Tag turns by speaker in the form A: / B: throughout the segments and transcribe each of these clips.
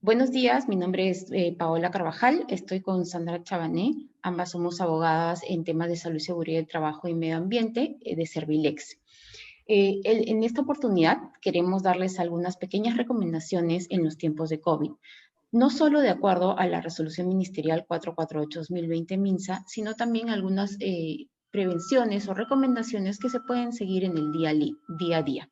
A: Buenos días, mi nombre es Paola Carvajal, estoy con Sandra Chabané, ambas somos abogadas en temas de salud, seguridad del trabajo y medio ambiente de Servilex. En esta oportunidad queremos darles algunas pequeñas recomendaciones en los tiempos de COVID, no solo de acuerdo a la resolución ministerial 448-2020 MINSA, sino también algunas prevenciones o recomendaciones que se pueden seguir en el día a día.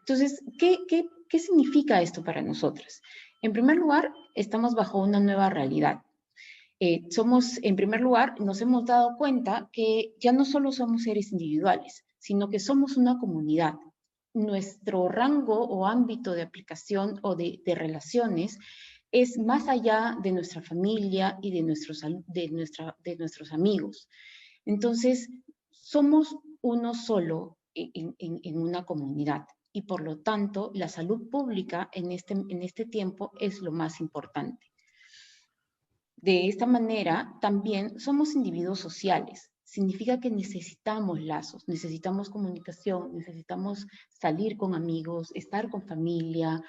A: Entonces, ¿qué significa esto para nosotras? En primer lugar, estamos bajo una nueva realidad. En primer lugar, nos hemos dado cuenta que ya no solo somos seres individuales, sino que somos una comunidad. Nuestro rango o ámbito de aplicación o de relaciones es más allá de nuestra familia y de nuestros amigos. Entonces, somos uno solo en una comunidad y por lo tanto la salud pública en este tiempo es lo más importante. De esta manera, también somos individuos sociales. Significa que necesitamos lazos, necesitamos comunicación, necesitamos salir con amigos, estar con familia,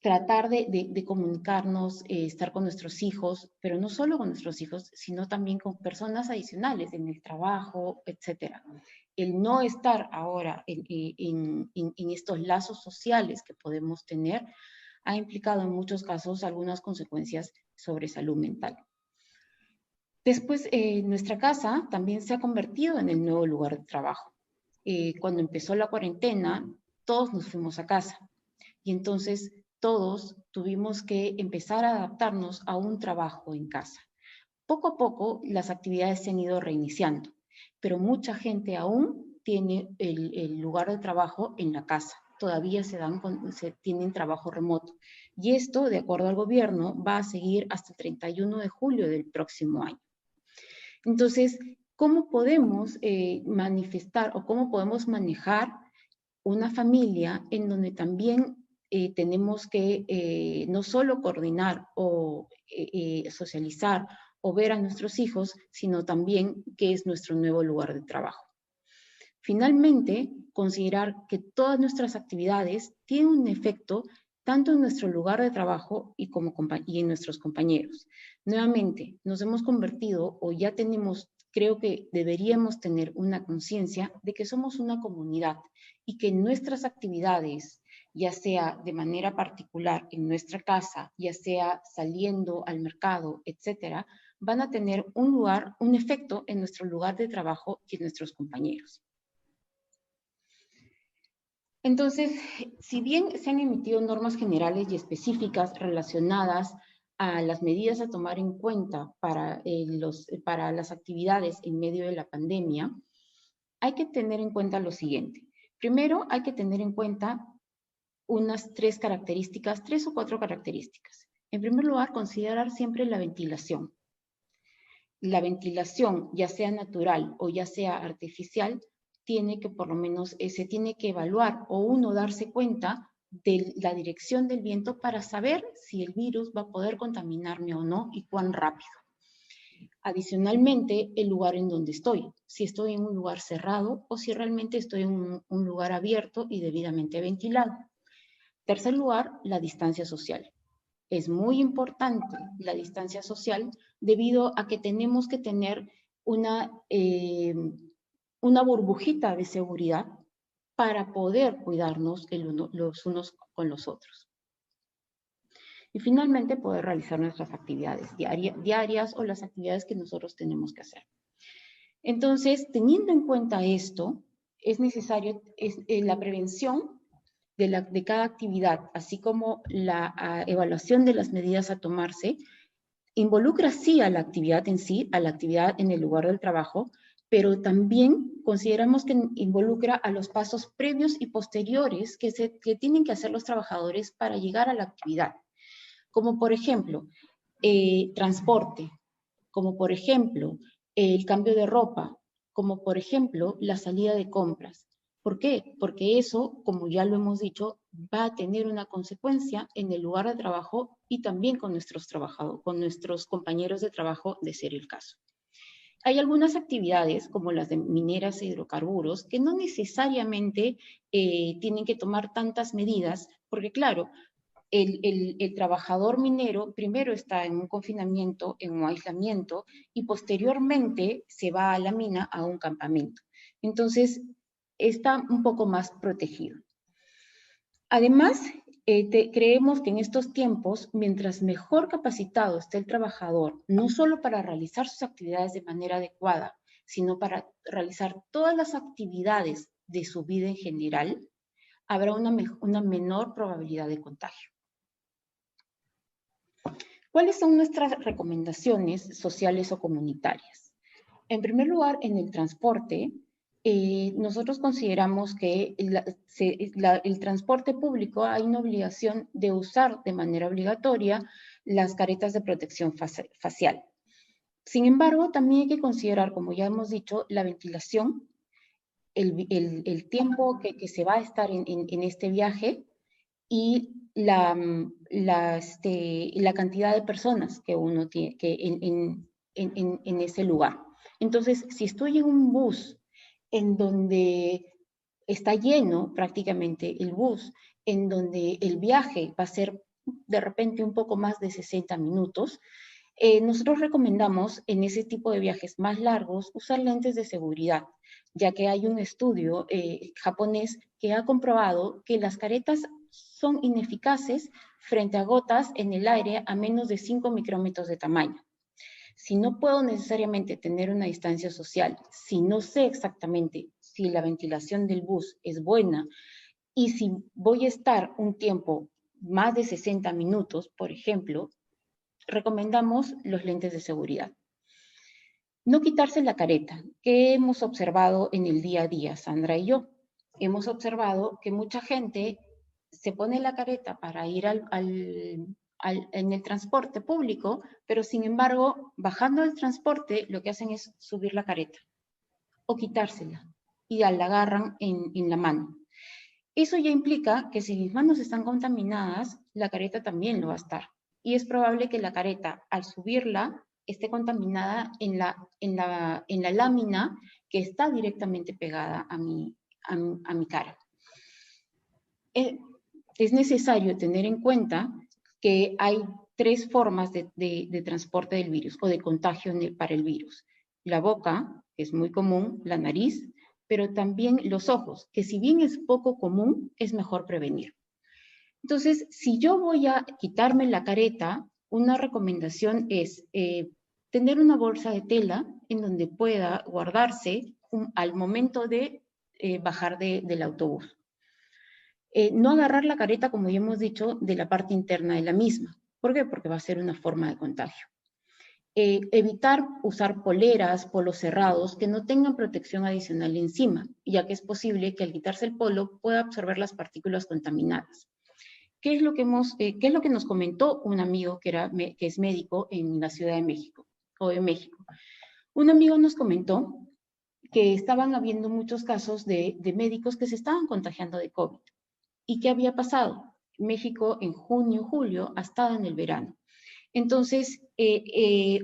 A: tratar de comunicarnos, estar con nuestros hijos, pero no solo con nuestros hijos, sino también con personas adicionales en el trabajo, etc. El no estar ahora en estos lazos sociales que podemos tener ha implicado en muchos casos algunas consecuencias sobre salud mental. Después, nuestra casa también se ha convertido en el nuevo lugar de trabajo. Cuando empezó la cuarentena, todos nos fuimos a casa y entonces todos tuvimos que empezar a adaptarnos a un trabajo en casa. Poco a poco las actividades se han ido reiniciando, pero mucha gente aún tiene el lugar de trabajo en la casa. Todavía se tienen trabajo remoto. Y esto, de acuerdo al gobierno, va a seguir hasta el 31 de julio del próximo año. Entonces, ¿cómo podemos manifestar o cómo podemos manejar una familia en donde también tenemos que no solo coordinar o socializar o ver a nuestros hijos, sino también qué es nuestro nuevo lugar de trabajo? Finalmente, considerar que todas nuestras actividades tienen un efecto tanto en nuestro lugar de trabajo y en nuestros compañeros. Nuevamente, nos hemos convertido o ya tenemos, creo que deberíamos tener una conciencia de que somos una comunidad y que nuestras actividades, ya sea de manera particular en nuestra casa, ya sea saliendo al mercado, etcétera, van a tener un efecto en nuestro lugar de trabajo y en nuestros compañeros. Entonces, si bien se han emitido normas generales y específicas relacionadas a las medidas a tomar en cuenta para las actividades en medio de la pandemia, hay que tener en cuenta lo siguiente. Primero, hay que tener en cuenta unas tres o cuatro características. En primer lugar, considerar siempre la ventilación. La ventilación, ya sea natural o ya sea artificial, tiene que por lo menos se tiene que evaluar o uno darse cuenta de la dirección del viento para saber si el virus va a poder contaminarme o no y cuán rápido. Adicionalmente, el lugar en donde estoy, si estoy en un lugar cerrado o si realmente estoy en un lugar abierto y debidamente ventilado. Tercer lugar, la distancia social. Es muy importante la distancia social debido a que tenemos que tener una burbujita de seguridad para poder cuidarnos los unos con los otros. Y finalmente poder realizar nuestras actividades diarias o las actividades que nosotros tenemos que hacer. Entonces, teniendo en cuenta esto, es necesario la prevención de cada actividad, así como la evaluación de las medidas a tomarse, involucra sí a la actividad en sí, a la actividad en el lugar del trabajo, pero también consideramos que involucra a los pasos previos y posteriores que tienen que hacer los trabajadores para llegar a la actividad, como por ejemplo, transporte, como por ejemplo, el cambio de ropa, como por ejemplo, la salida de compras. ¿Por qué? Porque eso, como ya lo hemos dicho, va a tener una consecuencia en el lugar de trabajo y también con nuestros compañeros de trabajo, de ser el caso. Hay algunas actividades, como las de mineras e hidrocarburos, que no necesariamente tienen que tomar tantas medidas, porque claro, el trabajador minero primero está en un confinamiento, en un aislamiento, y posteriormente se va a la mina a un campamento. Entonces, está un poco más protegido. Además, creemos que en estos tiempos, mientras mejor capacitado esté el trabajador, no solo para realizar sus actividades de manera adecuada, sino para realizar todas las actividades de su vida en general, habrá una menor probabilidad de contagio. ¿Cuáles son nuestras recomendaciones sociales o comunitarias? En primer lugar, en el transporte, nosotros consideramos que el transporte público hay una obligación de usar de manera obligatoria las caretas de protección facial. Sin embargo, también hay que considerar, como ya hemos dicho, la ventilación, el tiempo que se va a estar en este viaje y la cantidad de personas que uno tiene en ese lugar. Entonces, si estoy en un bus en donde está lleno prácticamente el bus, en donde el viaje va a ser de repente un poco más de 60 minutos, nosotros recomendamos en ese tipo de viajes más largos usar lentes de seguridad, ya que hay un estudio japonés que ha comprobado que las caretas son ineficaces frente a gotas en el aire a menos de 5 micrómetros de tamaño. Si no puedo necesariamente tener una distancia social, si no sé exactamente si la ventilación del bus es buena y si voy a estar un tiempo más de 60 minutos, por ejemplo, recomendamos los lentes de seguridad. No quitarse la careta, que hemos observado en el día a día, Sandra y yo. Hemos observado que mucha gente se pone la careta para ir en el transporte público, pero sin embargo, bajando del transporte, lo que hacen es subir la careta o quitársela y la agarran en la mano. Eso ya implica que si mis manos están contaminadas, la careta también lo va a estar. Y es probable que la careta, al subirla, esté contaminada en la lámina que está directamente pegada a mi cara. Es necesario tener en cuenta que hay 3 formas de transporte del virus o de contagio para el virus. La boca, que es muy común, la nariz, pero también los ojos, que si bien es poco común, es mejor prevenir. Entonces, si yo voy a quitarme la careta, una recomendación es tener una bolsa de tela en donde pueda guardarse al momento de bajar del autobús. No agarrar la careta, como ya hemos dicho, de la parte interna de la misma. ¿Por qué? Porque va a ser una forma de contagio. Evitar usar poleras, polos cerrados que no tengan protección adicional encima, ya que es posible que al quitarse el polo pueda absorber las partículas contaminadas. ¿Qué es lo que nos comentó un amigo que es médico en la Ciudad de México o en México? Un amigo nos comentó que estaban habiendo muchos casos de médicos que se estaban contagiando de COVID. ¿Y qué había pasado? México en junio, julio, ha estado en el verano. Entonces,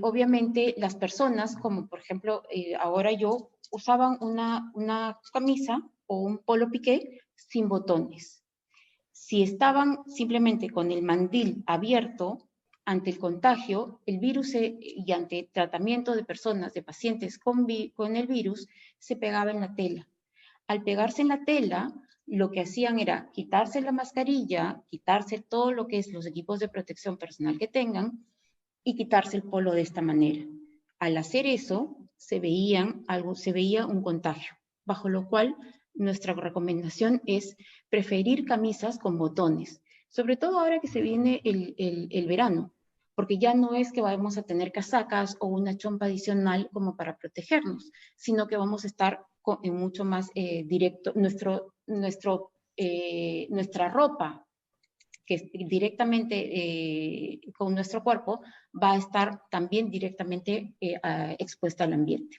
A: obviamente las personas, como por ejemplo ahora yo, usaban una camisa o un polo piqué sin botones. Si estaban simplemente con el mandil abierto ante el contagio, el virus y ante tratamiento de personas, de pacientes con el virus, se pegaba en la tela. Al pegarse en la tela, lo que hacían era quitarse la mascarilla, quitarse todo lo que es los equipos de protección personal que tengan y quitarse el polo de esta manera. Al hacer eso, se veía un contagio, bajo lo cual nuestra recomendación es preferir camisas con botones, sobre todo ahora que se viene el verano, porque ya no es que vamos a tener casacas o una chompa adicional como para protegernos, sino que vamos a estar en mucho más directo, nuestra ropa que directamente con nuestro cuerpo va a estar también directamente expuesta al ambiente.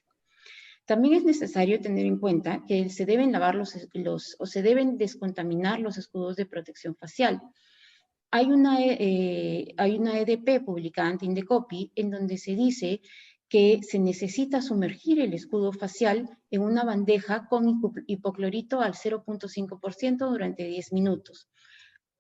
A: También es necesario tener en cuenta que se deben lavar o se deben descontaminar los escudos de protección facial. Hay una EDP publicada ante Indecopi en donde se dice que se necesita sumergir el escudo facial en una bandeja con hipoclorito al 0.5% durante 10 minutos.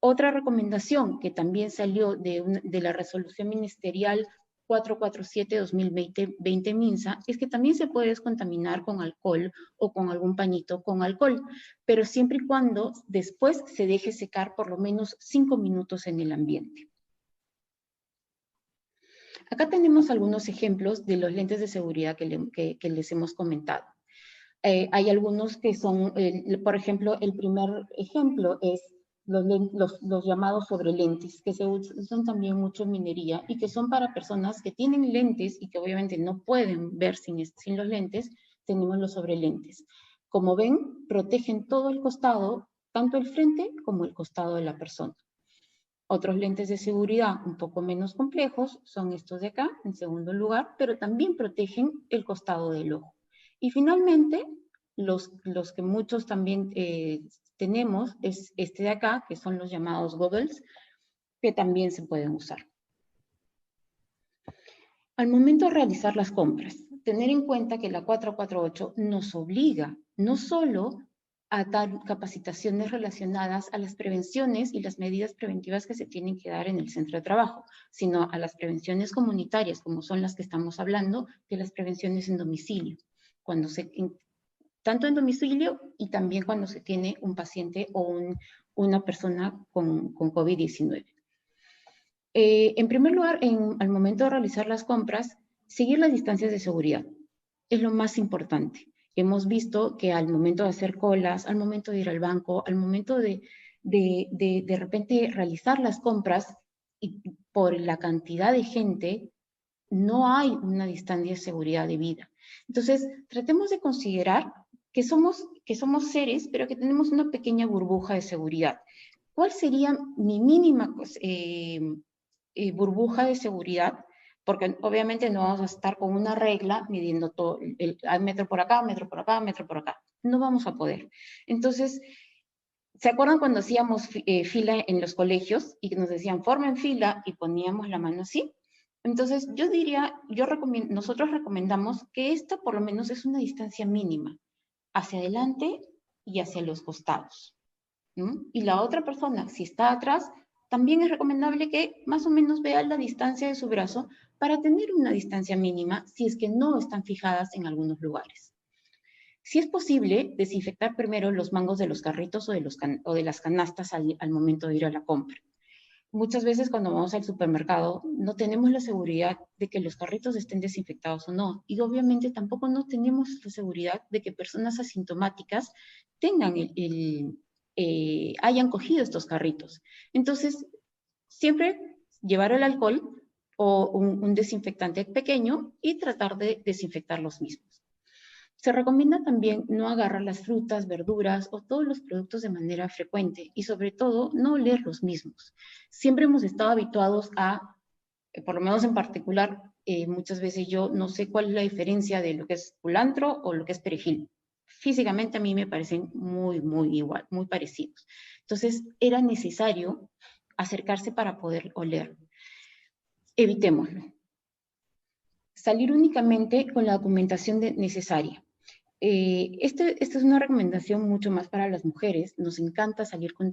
A: Otra recomendación que también salió de la resolución ministerial 447-2020 MINSA es que también se puede descontaminar con alcohol o con algún pañito con alcohol, pero siempre y cuando después se deje secar por lo menos 5 minutos en el ambiente. Acá tenemos algunos ejemplos de los lentes de seguridad que les hemos comentado. Hay algunos que son, por ejemplo, el primer ejemplo es los llamados sobrelentes, que se usan también mucho en minería y que son para personas que tienen lentes y que obviamente no pueden ver sin los lentes. Tenemos los sobrelentes. Como ven, protegen todo el costado, tanto el frente como el costado de la persona. Otros lentes de seguridad un poco menos complejos son estos de acá, en segundo lugar, pero también protegen el costado del ojo. Y finalmente, los que muchos también tenemos es este de acá, que son los llamados goggles, que también se pueden usar. Al momento de realizar las compras, tener en cuenta que la 448 nos obliga no solo a dar capacitaciones relacionadas a las prevenciones y las medidas preventivas que se tienen que dar en el centro de trabajo, sino a las prevenciones comunitarias, como son las que estamos hablando, de las prevenciones en domicilio, tanto en domicilio y también cuando se tiene un paciente o una persona con COVID-19. En primer lugar, al momento de realizar las compras, seguir las distancias de seguridad es lo más importante. Hemos visto que al momento de hacer colas, al momento de ir al banco, al momento de repente realizar las compras, y por la cantidad de gente, no hay una distancia de seguridad debida. Entonces, tratemos de considerar que somos seres, pero que tenemos una pequeña burbuja de seguridad. ¿Cuál sería mi mínima burbuja de seguridad? Porque obviamente no vamos a estar con una regla midiendo todo, el metro por acá, metro por acá, metro por acá. No vamos a poder. Entonces, ¿se acuerdan cuando hacíamos fila en los colegios y nos decían formen fila y poníamos la mano así? Entonces, yo diría, nosotros recomendamos que esta por lo menos es una distancia mínima, hacia adelante y hacia los costados. ¿No? Y la otra persona, si está atrás, también es recomendable que más o menos vea la distancia de su brazo para tener una distancia mínima si es que no están fijadas en algunos lugares. Si es posible, desinfectar primero los mangos de los carritos o de las canastas al momento de ir a la compra. Muchas veces cuando vamos al supermercado no tenemos la seguridad de que los carritos estén desinfectados o no. Y obviamente tampoco no tenemos la seguridad de que personas asintomáticas tengan hayan cogido estos carritos. Entonces, siempre llevar el alcohol o un desinfectante pequeño y tratar de desinfectar los mismos. Se recomienda también no agarrar las frutas, verduras o todos los productos de manera frecuente y sobre todo no oler los mismos. Siempre hemos estado habituados a, por lo menos en particular, muchas veces yo no sé cuál es la diferencia de lo que es culantro o lo que es perejil. Físicamente a mí me parecen muy igual, muy parecidos. Entonces era necesario acercarse para poder oler. Evitémoslo. Salir únicamente con la documentación necesaria. Esta es una recomendación mucho más para las mujeres. Nos encanta salir con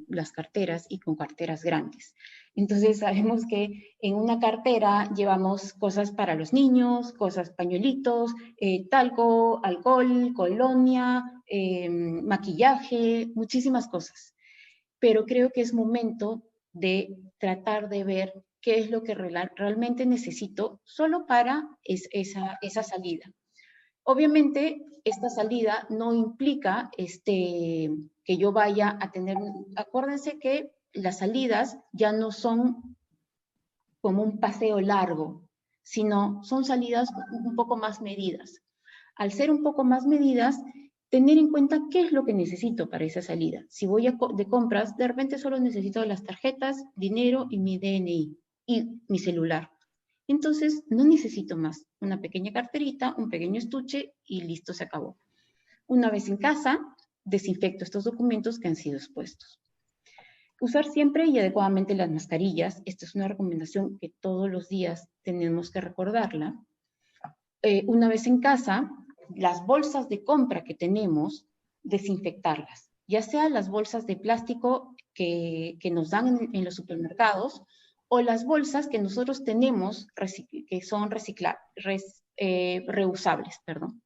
A: las carteras y con carteras grandes. Entonces sabemos que en una cartera llevamos cosas para los niños, cosas, pañuelitos, talco, alcohol, colonia, maquillaje, muchísimas cosas. Pero creo que es momento de tratar de ver qué es lo que realmente necesito solo para esa salida. Obviamente, esta salida no implica que yo vaya a tener... Acuérdense que las salidas ya no son como un paseo largo, sino son salidas un poco más medidas. Al ser un poco más medidas, tener en cuenta qué es lo que necesito para esa salida. Si voy de compras, de repente solo necesito las tarjetas, dinero y mi DNI y mi celular. Entonces, no necesito más. Una pequeña carterita, un pequeño estuche y listo, se acabó. Una vez en casa, desinfecto estos documentos que han sido expuestos. Usar siempre y adecuadamente las mascarillas. Esta es una recomendación que todos los días tenemos que recordarla. Una vez en casa, las bolsas de compra que tenemos, desinfectarlas. Ya sea las bolsas de plástico que nos dan en los supermercados, o las bolsas que nosotros tenemos que son reusables, perdón.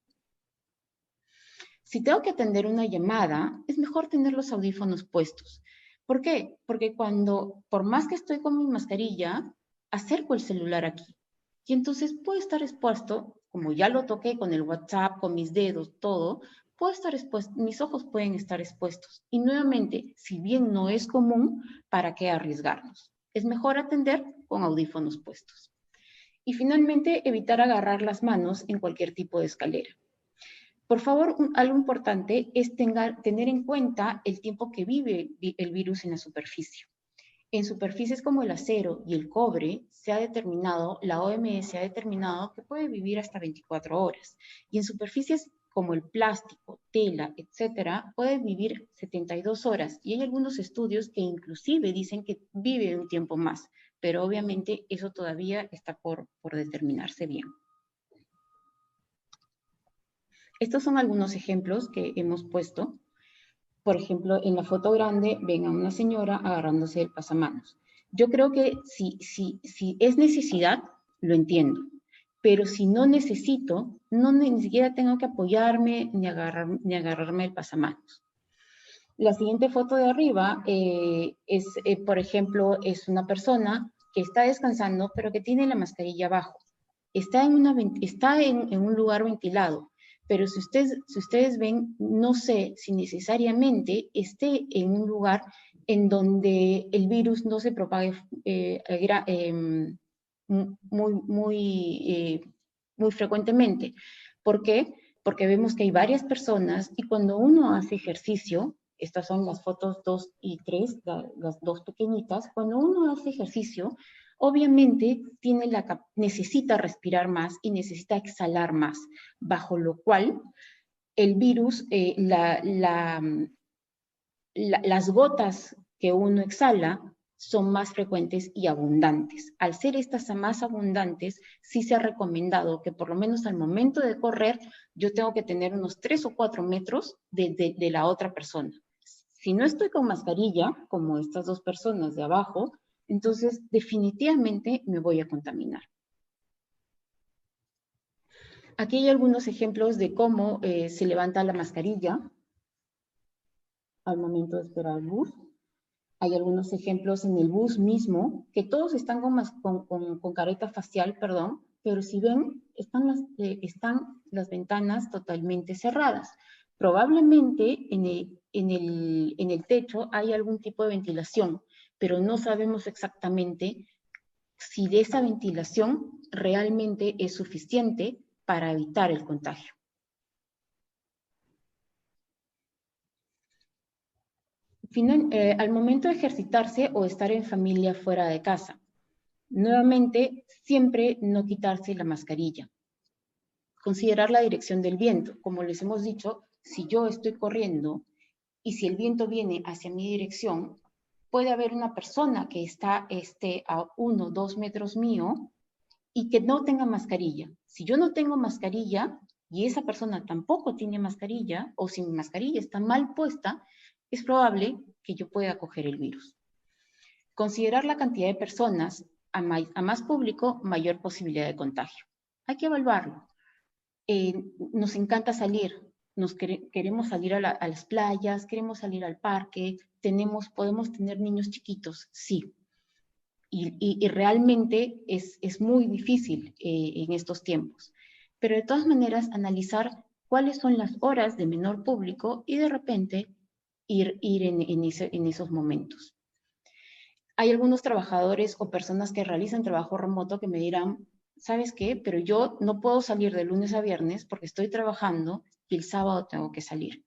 A: Si tengo que atender una llamada, es mejor tener los audífonos puestos. ¿Por qué? Porque por más que estoy con mi mascarilla, acerco el celular aquí. Y entonces puedo estar expuesto, como ya lo toqué con el WhatsApp, con mis dedos, todo, puedo estar expuesto, mis ojos pueden estar expuestos. Y nuevamente, si bien no es común, ¿para qué arriesgarnos? Es mejor atender con audífonos puestos. Y finalmente, evitar agarrar las manos en cualquier tipo de escalera. Por favor, algo importante es tener en cuenta el tiempo que vive el virus en la superficie. En superficies como el acero y el cobre, la OMS ha determinado que puede vivir hasta 24 horas. Y en superficies como el plástico, tela, etcétera, puede vivir 72 horas. Y hay algunos estudios que inclusive dicen que vive un tiempo más. Pero obviamente eso todavía está por determinarse bien. Estos son algunos ejemplos que hemos puesto. Por ejemplo, en la foto grande ven a una señora agarrándose el pasamanos. Yo creo que si es necesidad, lo entiendo. Pero si no necesito, ni siquiera tengo que apoyarme ni agarrarme el pasamanos. La siguiente foto de arriba por ejemplo, es una persona que está descansando, pero que tiene la mascarilla abajo. Está en un lugar ventilado, pero si ustedes ven, no sé si necesariamente esté en un lugar en donde el virus no se propague muy frecuentemente. ¿Por qué? Porque vemos que hay varias personas y cuando uno hace ejercicio, estas son las fotos 2 y 3, las dos pequeñitas, cuando uno hace ejercicio, obviamente necesita respirar más y necesita exhalar más, bajo lo cual el virus, las gotas que uno exhala son más frecuentes y abundantes. Al ser estas más abundantes, sí se ha recomendado que por lo menos al momento de correr, yo tengo que tener unos 3 o 4 metros de la otra persona. Si no estoy con mascarilla, como estas dos personas de abajo, entonces definitivamente me voy a contaminar. Aquí hay algunos ejemplos de cómo se levanta la mascarilla al momento de esperar el bus. Hay algunos ejemplos en el bus mismo, que todos están con careta facial, perdón, pero si ven, están las ventanas totalmente cerradas. Probablemente en el techo hay algún tipo de ventilación, pero no sabemos exactamente si de esa ventilación realmente es suficiente para evitar el contagio. Al momento de ejercitarse o estar en familia fuera de casa, nuevamente, siempre no quitarse la mascarilla. Considerar la dirección del viento. Como les hemos dicho, si yo estoy corriendo y si el viento viene hacia mi dirección, puede haber una persona que esté a 1 o 2 metros mío y que no tenga mascarilla. Si yo no tengo mascarilla y esa persona tampoco tiene mascarilla, o si mi mascarilla está mal puesta, es probable que yo pueda coger el virus. Considerar la cantidad de personas, a más público, mayor posibilidad de contagio. Hay que evaluarlo. Nos encanta salir, queremos salir a las playas, queremos salir al parque, podemos tener niños chiquitos, sí. Y realmente es muy difícil en estos tiempos. Pero de todas maneras, analizar cuáles son las horas de menor público y de repente ir en esos momentos. Hay algunos trabajadores o personas que realizan trabajo remoto que me dirán, ¿sabes qué? Pero yo no puedo salir de lunes a viernes porque estoy trabajando y el sábado tengo que salir.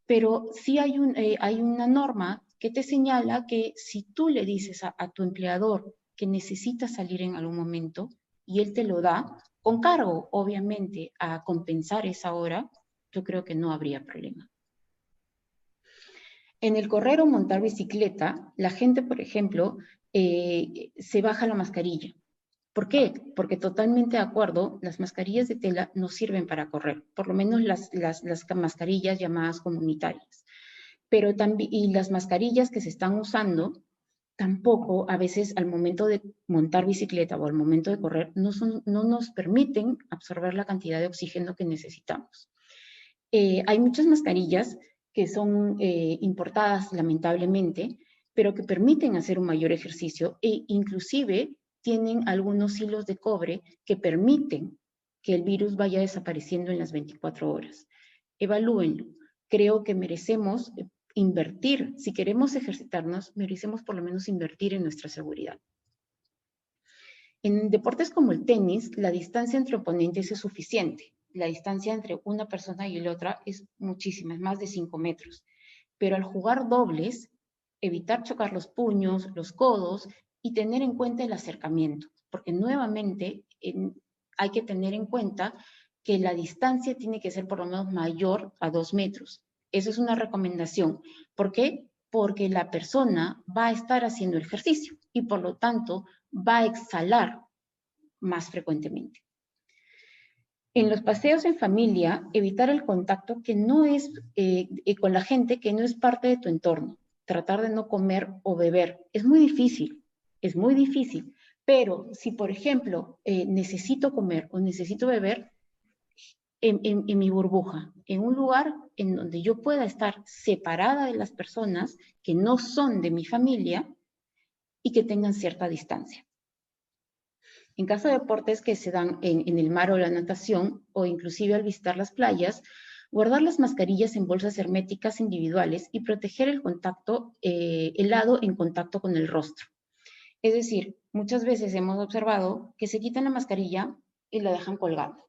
A: Pero sí hay una norma que te señala que si tú le dices a tu empleador que necesitas salir en algún momento y él te lo da, con cargo, obviamente, a compensar esa hora, yo creo que no habría problema. En el correr o montar bicicleta, la gente, por ejemplo, se baja la mascarilla. ¿Por qué? Porque totalmente de acuerdo, las mascarillas de tela no sirven para correr, por lo menos las mascarillas llamadas comunitarias. pero también, y las mascarillas que se están usando, tampoco a veces al momento de montar bicicleta o al momento de correr, no nos permiten absorber la cantidad de oxígeno que necesitamos. Hay muchas mascarillas que son importadas lamentablemente, pero que permiten hacer un mayor ejercicio e inclusive tienen algunos hilos de cobre que permiten que el virus vaya desapareciendo en las 24 horas. Evalúenlo. Creo que merecemos invertir, si queremos ejercitarnos, merecemos por lo menos invertir en nuestra seguridad. En deportes como el tenis, la distancia entre oponentes es suficiente. La distancia entre una persona y la otra es muchísima, es más de 5 metros. Pero al jugar dobles, evitar chocar los puños, los codos y tener en cuenta el acercamiento, porque nuevamente hay que tener en cuenta que la distancia tiene que ser por lo menos mayor a 2 metros. Esa es una recomendación. ¿Por qué? Porque la persona va a estar haciendo el ejercicio y por lo tanto va a exhalar más frecuentemente. En los paseos en familia, evitar el contacto que no es con la gente que no es parte de tu entorno. Tratar de no comer o beber. Es muy difícil, pero si por ejemplo necesito comer o necesito beber, en mi burbuja, en un lugar en donde yo pueda estar separada de las personas que no son de mi familia y que tengan cierta distancia. En caso de deportes que se dan en el mar o la natación, o inclusive al visitar las playas, guardar las mascarillas en bolsas herméticas individuales y proteger el contacto, el lado en contacto con el rostro. Es decir, muchas veces hemos observado que se quitan la mascarilla y la dejan colgando.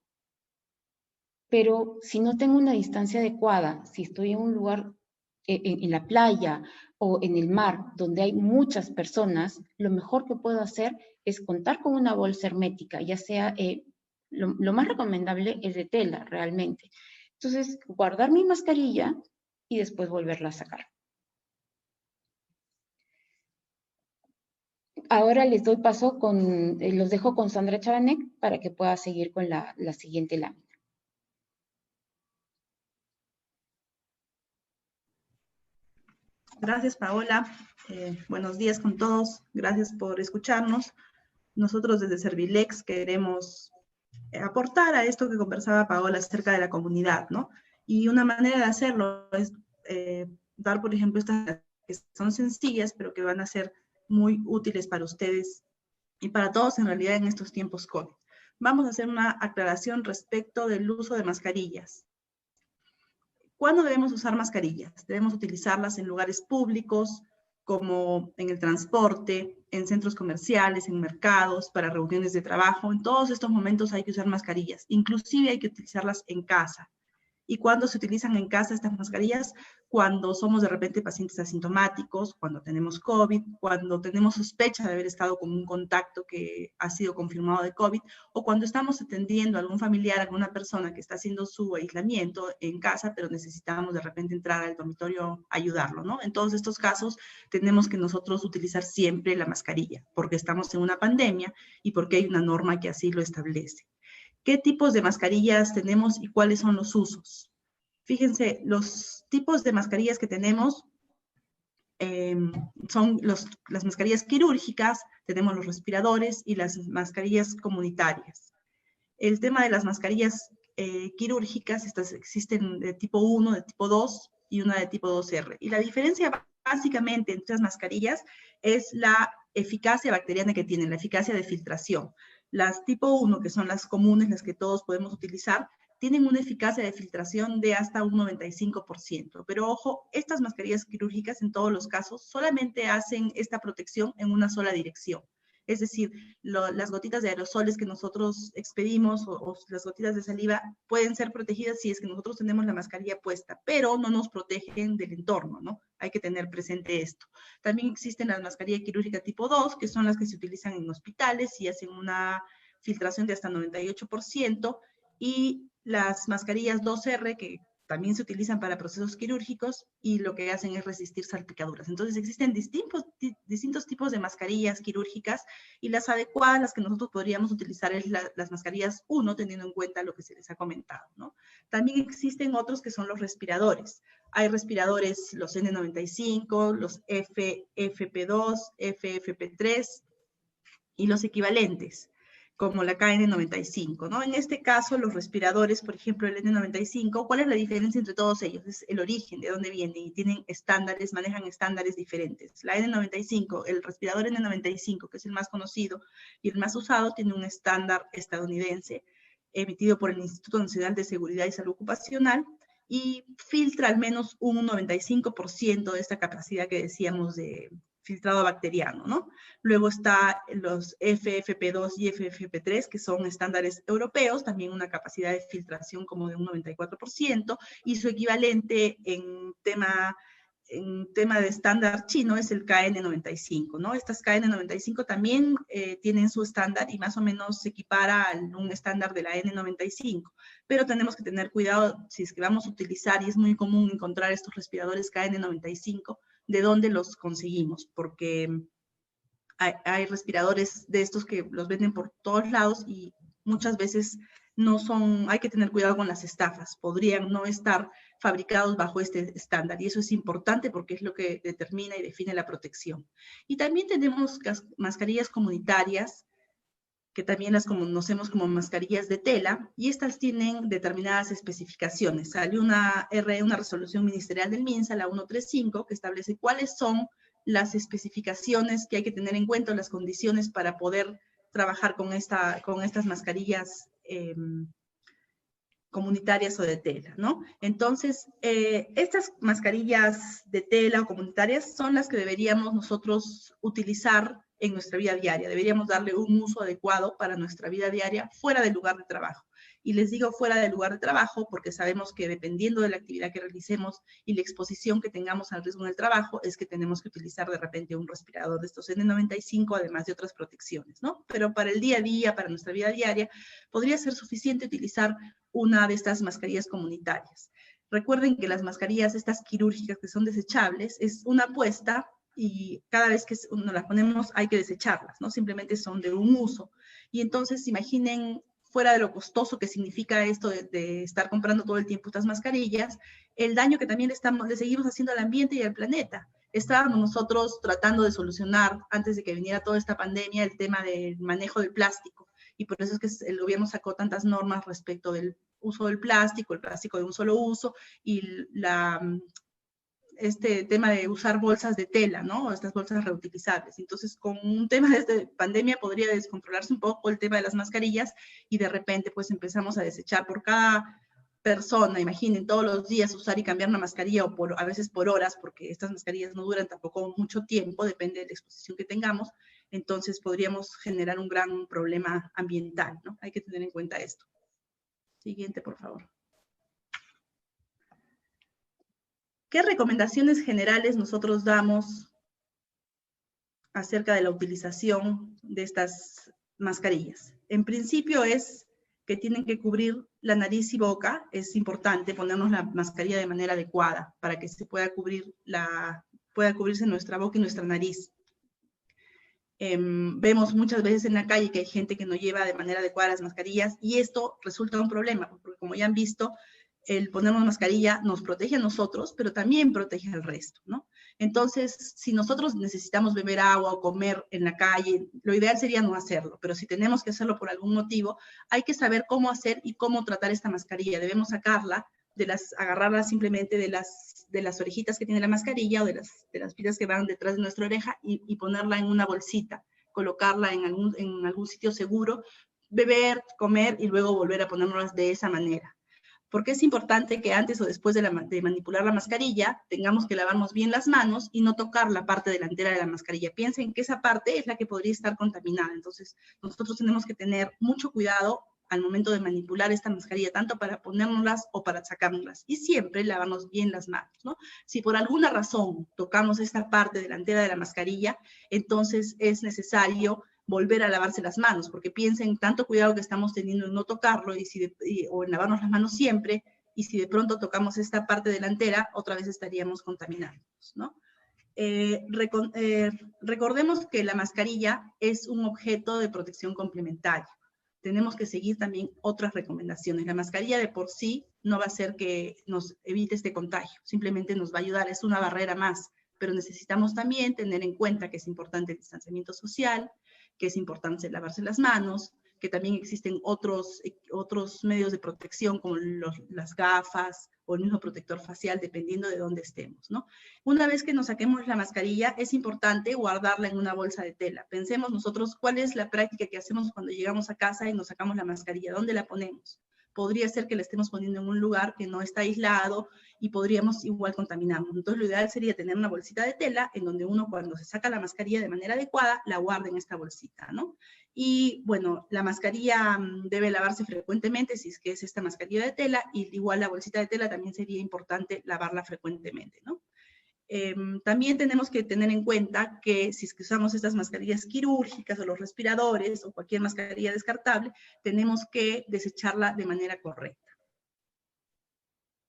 A: Pero si no tengo una distancia adecuada, si estoy en un lugar, en la playa o en el mar, donde hay muchas personas, lo mejor que puedo hacer es contar con una bolsa hermética, ya sea, lo más recomendable es de tela, realmente. Entonces, guardar mi mascarilla y después volverla a sacar. Ahora les doy paso los dejo con Sandra Chabanec para que pueda seguir con la siguiente lámina.
B: Gracias, Paola. Buenos días con todos. Gracias por escucharnos. Nosotros desde Servilex queremos aportar a esto que conversaba Paola acerca de la comunidad, ¿no? Y una manera de hacerlo es dar, por ejemplo, estas que son sencillas, pero que van a ser muy útiles para ustedes y para todos en realidad en estos tiempos COVID. Vamos a hacer una aclaración respecto del uso de mascarillas. ¿Cuándo debemos usar mascarillas? Debemos utilizarlas en lugares públicos, como en el transporte, en centros comerciales, en mercados, para reuniones de trabajo. En todos estos momentos hay que usar mascarillas. Inclusive hay que utilizarlas en casa. ¿Y cuándo se utilizan en casa estas mascarillas? Cuando somos de repente pacientes asintomáticos, cuando tenemos COVID, cuando tenemos sospecha de haber estado con un contacto que ha sido confirmado de COVID, o cuando estamos atendiendo a algún familiar, alguna persona que está haciendo su aislamiento en casa, pero necesitamos de repente entrar al dormitorio a ayudarlo, ¿no? En todos estos casos tenemos que nosotros utilizar siempre la mascarilla, porque estamos en una pandemia y porque hay una norma que así lo establece. ¿Qué tipos de mascarillas tenemos y cuáles son los usos? Fíjense, los tipos de mascarillas que tenemos son las mascarillas quirúrgicas, tenemos los respiradores y las mascarillas comunitarias. El tema de las mascarillas quirúrgicas, estas existen de tipo 1, de tipo 2 y una de tipo 2R. Y la diferencia básicamente entre las mascarillas es la eficacia bacteriana que tienen, la eficacia de filtración. Las tipo 1, que son las comunes, las que todos podemos utilizar, tienen una eficacia de filtración de hasta un 95%. Pero ojo, estas mascarillas quirúrgicas en todos los casos solamente hacen esta protección en una sola dirección. Es decir, las gotitas de aerosoles que nosotros expedimos o las gotitas de saliva pueden ser protegidas si es que nosotros tenemos la mascarilla puesta, pero no nos protegen del entorno, ¿no? Hay que tener presente esto. También existen las mascarillas quirúrgicas tipo 2, que son las que se utilizan en hospitales y hacen una filtración de hasta 98%, y las mascarillas 2R, que también se utilizan para procesos quirúrgicos y lo que hacen es resistir salpicaduras. Entonces existen distintos tipos de mascarillas quirúrgicas y las adecuadas, las que nosotros podríamos utilizar es las mascarillas 1, teniendo en cuenta lo que se les ha comentado, ¿no? También existen otros que son los respiradores. Hay respiradores, los N95, los FFP2, FFP3 y los equivalentes, como la KN95, ¿no? En este caso, los respiradores, por ejemplo, el N95, ¿cuál es la diferencia entre todos ellos? Es el origen, de dónde vienen, y tienen estándares, manejan estándares diferentes. La N95, el respirador N95, que es el más conocido y el más usado, tiene un estándar estadounidense emitido por el Instituto Nacional de Seguridad y Salud Ocupacional y filtra al menos un 95% de esta capacidad que decíamos de filtrado bacteriano, ¿no? Luego está los FFP2 y FFP3, que son estándares europeos, también una capacidad de filtración como de un 94%, y su equivalente en tema de estándar chino es el KN95, ¿no? Estas KN95 también tienen su estándar y más o menos se equipara a un estándar de la N95, pero tenemos que tener cuidado si es que vamos a utilizar, y es muy común encontrar estos respiradores KN95, de dónde los conseguimos, porque hay respiradores de estos que los venden por todos lados y muchas veces no son, hay que tener cuidado con las estafas, podrían no estar fabricados bajo este estándar y eso es importante porque es lo que determina y define la protección. Y también tenemos mascarillas comunitarias, que también las conocemos como mascarillas de tela, y estas tienen determinadas especificaciones. Salió una resolución ministerial del MINSA, la 135, que establece cuáles son las especificaciones que hay que tener en cuenta, las condiciones para poder trabajar con estas mascarillas comunitarias o de tela, ¿no? Entonces, estas mascarillas de tela o comunitarias son las que deberíamos nosotros utilizar en nuestra vida diaria. Deberíamos darle un uso adecuado para nuestra vida diaria fuera del lugar de trabajo. Y les digo fuera del lugar de trabajo porque sabemos que dependiendo de la actividad que realicemos y la exposición que tengamos al riesgo en el trabajo, es que tenemos que utilizar de repente un respirador de estos N95, además de otras protecciones, ¿no? Pero para el día a día, para nuestra vida diaria, podría ser suficiente utilizar una de estas mascarillas comunitarias. Recuerden que las mascarillas estas quirúrgicas que son desechables es una apuesta y cada vez que nos las ponemos hay que desecharlas, ¿no? Simplemente son de un uso. Y entonces imaginen, fuera de lo costoso que significa esto de estar comprando todo el tiempo estas mascarillas, el daño que también le seguimos haciendo al ambiente y al planeta. Estábamos nosotros tratando de solucionar, antes de que viniera toda esta pandemia, el tema del manejo del plástico. Y por eso es que el gobierno sacó tantas normas respecto del uso del plástico, el plástico de un solo uso, y este tema de usar bolsas de tela, ¿no? Estas bolsas reutilizables. Entonces, con un tema de esta pandemia podría descontrolarse un poco el tema de las mascarillas y de repente pues empezamos a desechar por cada persona, imaginen, todos los días usar y cambiar una mascarilla o a veces por horas, porque estas mascarillas no duran tampoco mucho tiempo, depende de la exposición que tengamos, entonces podríamos generar un gran problema ambiental, ¿no? Hay que tener en cuenta esto. Siguiente, por favor. ¿Qué recomendaciones generales nosotros damos acerca de la utilización de estas mascarillas? En principio es que tienen que cubrir la nariz y boca. Es importante ponernos la mascarilla de manera adecuada para que se pueda cubrirse nuestra boca y nuestra nariz. Vemos muchas veces en la calle que hay gente que no lleva de manera adecuada las mascarillas y esto resulta un problema, porque como ya han visto, el ponernos mascarilla nos protege a nosotros, pero también protege al resto, ¿no? Entonces, si nosotros necesitamos beber agua o comer en la calle, lo ideal sería no hacerlo, pero si tenemos que hacerlo por algún motivo, hay que saber cómo hacer y cómo tratar esta mascarilla. Debemos sacarla, agarrarla simplemente de las orejitas que tiene la mascarilla o de las pilas que van detrás de nuestra oreja y ponerla en una bolsita, colocarla en algún sitio seguro, beber, comer y luego volver a ponernos de esa manera. Porque es importante que antes o después de manipular la mascarilla tengamos que lavarnos bien las manos y no tocar la parte delantera de la mascarilla. Piensen que esa parte es la que podría estar contaminada. Entonces, nosotros tenemos que tener mucho cuidado al momento de manipular esta mascarilla, tanto para ponérnoslas o para sacárnoslas. Y siempre lavarnos bien las manos, ¿no? Si por alguna razón tocamos esta parte delantera de la mascarilla, entonces es necesario volver a lavarse las manos, porque piensen tanto cuidado que estamos teniendo en no tocarlo o en lavarnos las manos siempre, y si de pronto tocamos esta parte delantera, otra vez estaríamos contaminándonos, ¿no? Recordemos que la mascarilla es un objeto de protección complementario. Tenemos que seguir también otras recomendaciones. La mascarilla de por sí no va a hacer que nos evite este contagio, simplemente nos va a ayudar, es una barrera más, pero necesitamos también tener en cuenta que es importante el distanciamiento social, que es importante lavarse las manos, que también existen otros medios de protección como las gafas o el mismo protector facial, dependiendo de dónde estemos, ¿no? Una vez que nos saquemos la mascarilla, es importante guardarla en una bolsa de tela. Pensemos nosotros cuál es la práctica que hacemos cuando llegamos a casa y nos sacamos la mascarilla, ¿dónde la ponemos? Podría ser que la estemos poniendo en un lugar que no está aislado y podríamos igual contaminarnos. Entonces, lo ideal sería tener una bolsita de tela en donde uno, cuando se saca la mascarilla de manera adecuada, la guarde en esta bolsita, ¿no? Y bueno, la mascarilla debe lavarse frecuentemente si es que es esta mascarilla de tela, y igual la bolsita de tela también sería importante lavarla frecuentemente, ¿no? También tenemos que tener en cuenta que si es que usamos estas mascarillas quirúrgicas o los respiradores o cualquier mascarilla descartable, tenemos que desecharla de manera correcta.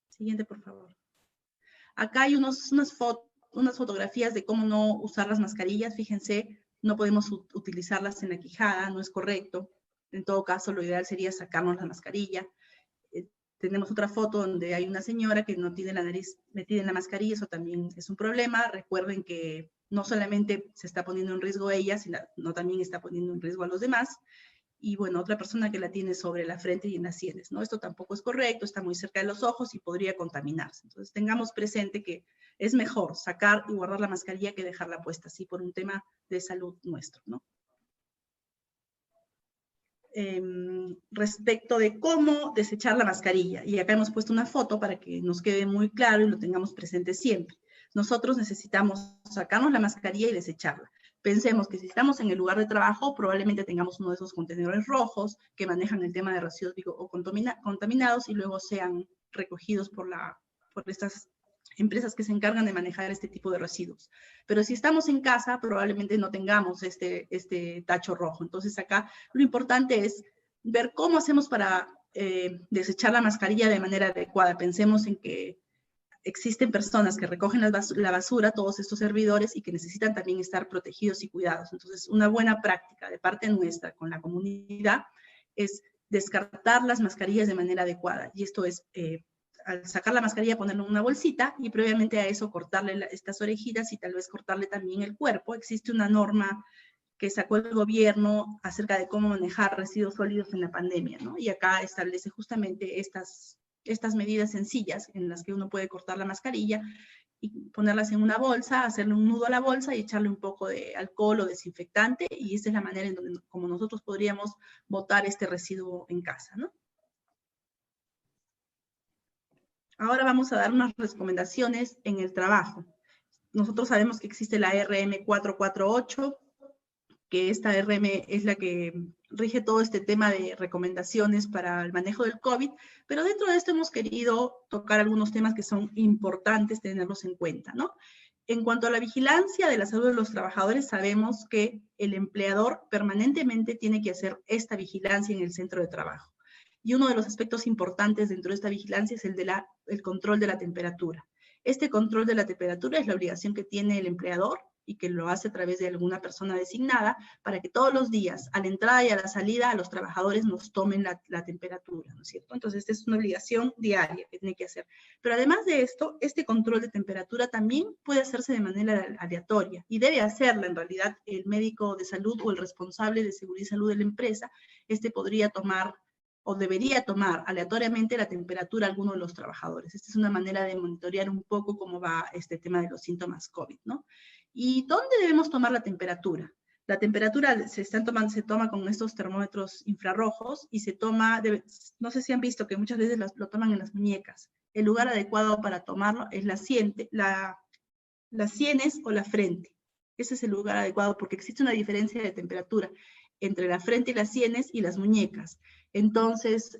B: Siguiente, por favor. Acá hay unas fotografías de cómo no usar las mascarillas. Fíjense, no podemos utilizarlas en la quijada, no es correcto. En todo caso, lo ideal sería sacarnos la mascarilla. Tenemos otra foto donde hay una señora que no tiene la nariz metida en la mascarilla, eso también es un problema. Recuerden que no solamente se está poniendo en riesgo ella, sino también está poniendo en riesgo a los demás. Y bueno, otra persona que la tiene sobre la frente y en las sienes, ¿no? Esto tampoco es correcto, está muy cerca de los ojos y podría contaminarse. Entonces, tengamos presente que es mejor sacar y guardar la mascarilla que dejarla puesta, así por un tema de salud nuestro, ¿no? Respecto de cómo desechar la mascarilla. Y acá hemos puesto una foto para que nos quede muy claro y lo tengamos presente siempre. Nosotros necesitamos sacarnos la mascarilla y desecharla. Pensemos que si estamos en el lugar de trabajo, probablemente tengamos uno de esos contenedores rojos que manejan el tema de residuos o contaminados y luego sean recogidos por estas empresas que se encargan de manejar este tipo de residuos. Pero si estamos en casa, probablemente no tengamos este tacho rojo. Entonces acá lo importante es ver cómo hacemos para desechar la mascarilla de manera adecuada. Pensemos en que existen personas que recogen la basura, todos estos servidores, y que necesitan también estar protegidos y cuidados. Entonces, una buena práctica de parte nuestra con la comunidad es descartar las mascarillas de manera adecuada. Y esto es, al sacar la mascarilla, ponerla en una bolsita y previamente a eso cortarle estas orejitas y tal vez cortarle también el cuerpo. Existe una norma que sacó el gobierno acerca de cómo manejar residuos sólidos en la pandemia, ¿no? Y acá establece justamente estas medidas sencillas en las que uno puede cortar la mascarilla y ponerlas en una bolsa, hacerle un nudo a la bolsa y echarle un poco de alcohol o desinfectante, y esa es la manera en donde como nosotros podríamos botar este residuo en casa, ¿no? Ahora vamos a dar unas recomendaciones en el trabajo. Nosotros sabemos que existe la RM 448, que esta RM es la que rige todo este tema de recomendaciones para el manejo del COVID, pero dentro de esto hemos querido tocar algunos temas que son importantes tenerlos en cuenta, ¿no? En cuanto a la vigilancia de la salud de los trabajadores, sabemos que el empleador permanentemente tiene que hacer esta vigilancia en el centro de trabajo. Y uno de los aspectos importantes dentro de esta vigilancia es el control de la temperatura. Este control de la temperatura es la obligación que tiene el empleador y que lo hace a través de alguna persona designada para que todos los días, a la entrada y a la salida, a los trabajadores nos tomen la temperatura, ¿no es cierto? Entonces, esta es una obligación diaria que tiene que hacer. Pero además de esto, este control de temperatura también puede hacerse de manera aleatoria y debe hacerla, en realidad, el médico de salud o el responsable de seguridad y salud de la empresa. Podría tomar o debería tomar aleatoriamente la temperatura a alguno de los trabajadores. Esta es una manera de monitorear un poco cómo va este tema de los síntomas COVID, ¿no? ¿Y dónde debemos tomar la temperatura? La temperatura se toma con estos termómetros infrarrojos y se toma, no sé si han visto que muchas veces lo toman en las muñecas. El lugar adecuado para tomarlo es las sienes o la frente. Ese es el lugar adecuado porque existe una diferencia de temperatura entre la frente y las sienes y las muñecas. Entonces,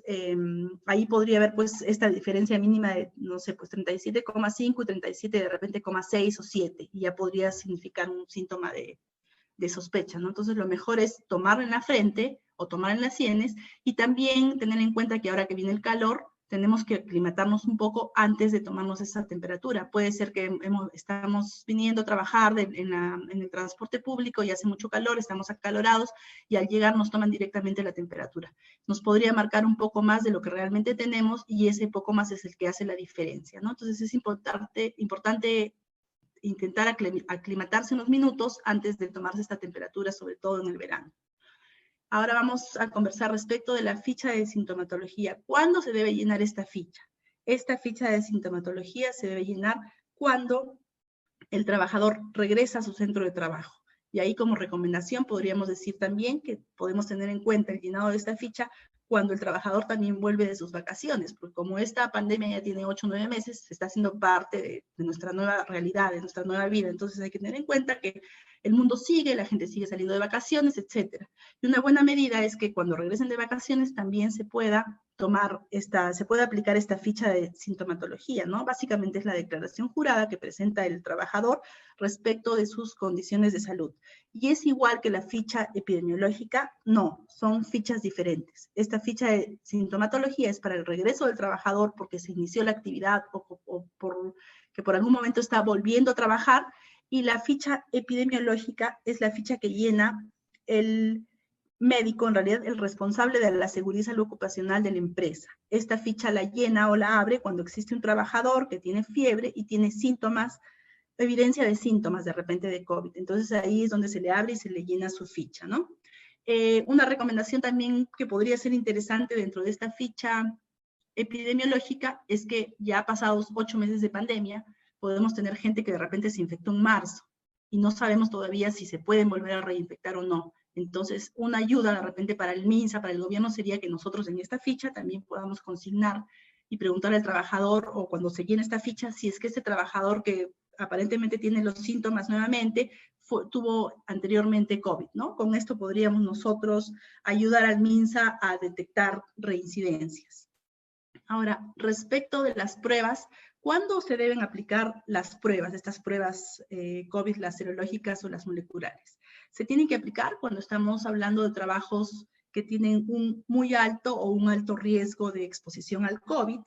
B: ahí podría haber pues esta diferencia mínima de, no sé, pues 37,5 y 37 de repente, 6 o 7, y ya podría significar un síntoma de sospecha, ¿no? Entonces, lo mejor es tomarlo en la frente o tomar en las sienes, y también tener en cuenta que ahora que viene el calor, tenemos que aclimatarnos un poco antes de tomarnos esa temperatura. Puede ser que estamos viniendo a trabajar en el transporte público y hace mucho calor, estamos acalorados y al llegar nos toman directamente la temperatura. Nos podría marcar un poco más de lo que realmente tenemos y ese poco más es el que hace la diferencia, ¿no? Entonces es importante intentar aclimatarse unos minutos antes de tomarse esta temperatura, sobre todo en el verano. Ahora vamos a conversar respecto de la ficha de sintomatología. ¿Cuándo se debe llenar esta ficha? Esta ficha de sintomatología se debe llenar cuando el trabajador regresa a su centro de trabajo. Y ahí como recomendación podríamos decir también que podemos tener en cuenta el llenado de esta ficha cuando el trabajador también vuelve de sus vacaciones, porque como esta pandemia ya tiene 8 o 9 meses, se está haciendo parte de nuestra nueva realidad, de nuestra nueva vida. Entonces hay que tener en cuenta que el mundo sigue, la gente sigue saliendo de vacaciones, etc. Y una buena medida es que cuando regresen de vacaciones también se pueda aplicar esta ficha de sintomatología, ¿no? Básicamente es la declaración jurada que presenta el trabajador respecto de sus condiciones de salud. ¿Y es igual que la ficha epidemiológica? No, son fichas diferentes. Esta ficha de sintomatología es para el regreso del trabajador porque se inició la actividad o porque por algún momento está volviendo a trabajar, y la ficha epidemiológica es la ficha que llena el médico, en realidad el responsable de la seguridad y salud ocupacional de la empresa. Esta ficha la llena o la abre cuando existe un trabajador que tiene fiebre y tiene síntomas, evidencia de síntomas de repente de COVID. Entonces ahí es donde se le abre y se le llena su ficha, ¿no? Una recomendación también que podría ser interesante dentro de esta ficha epidemiológica es que ya pasados 8 meses de pandemia, podemos tener gente que de repente se infectó en marzo y no sabemos todavía si se pueden volver a reinfectar o no. Entonces, una ayuda de repente para el MINSA, para el gobierno, sería que nosotros en esta ficha también podamos consignar y preguntar al trabajador, o cuando se llene esta ficha, si es que este trabajador que aparentemente tiene los síntomas nuevamente, tuvo anteriormente COVID, ¿no? Con esto podríamos nosotros ayudar al MINSA a detectar reincidencias. Ahora, respecto de las pruebas, ¿cuándo se deben aplicar las pruebas, estas pruebas COVID, las serológicas o las moleculares? Se tienen que aplicar cuando estamos hablando de trabajos que tienen un muy alto o un alto riesgo de exposición al COVID.